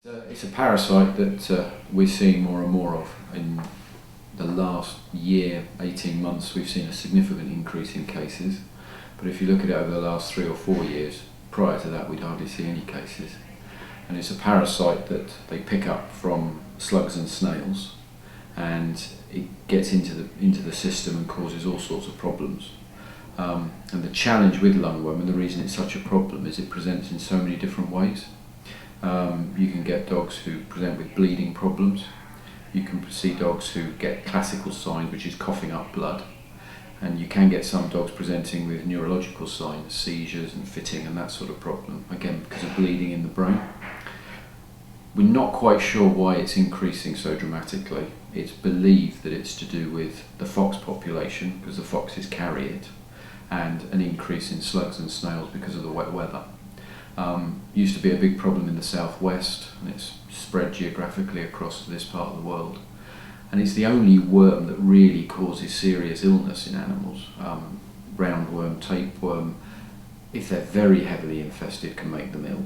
It's a parasite that we're seeing more and more of. In the last year, 18 months, we've seen a significant increase in cases. But if you look at it over the last 3 or 4 years, prior to that we'd hardly see any cases. And it's a parasite that they pick up from slugs and snails, and it gets into the system and causes all sorts of problems. And the challenge with lungworm, and the reason it's such a problem, is it presents in so many different ways. You can get dogs who present with bleeding problems. You can see dogs who get classical signs, which is coughing up blood. And you can get some dogs presenting with neurological signs, seizures and fitting and that sort of problem, again because of bleeding in the brain. We're not quite sure why it's increasing so dramatically. It's believed that it's to do with the fox population, because the foxes carry it, and an increase in slugs and snails because of the wet weather. Used to be a big problem in the southwest, and it's spread geographically across this part of the world. And it's the only worm that really causes serious illness in animals. Roundworm, tapeworm, if they're very heavily infested, can make them ill.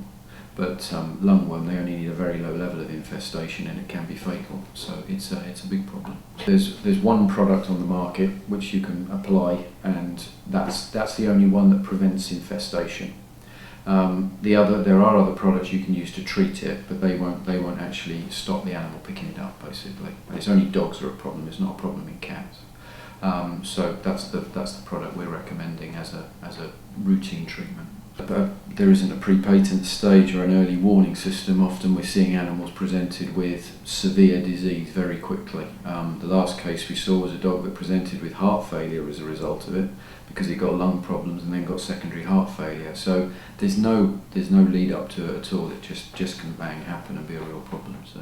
But lungworm, they only need a very low level of infestation and it can be fatal. So it's a big problem. There's one product on the market which you can apply, and that's the only one that prevents infestation. There are other products you can use to treat it, but they won't actually stop the animal picking it up, basically. And it's only dogs that are a problem. It's not a problem in cats. So that's the product we're recommending as a routine treatment. But there isn't a pre-patent stage or an early warning system. Often we're seeing animals presented with severe disease very quickly. The last case we saw was a dog that presented with heart failure as a result of it, because he got lung problems and then got secondary heart failure. So there's no lead up to it at all. It just can bang happen and be a real problem. So.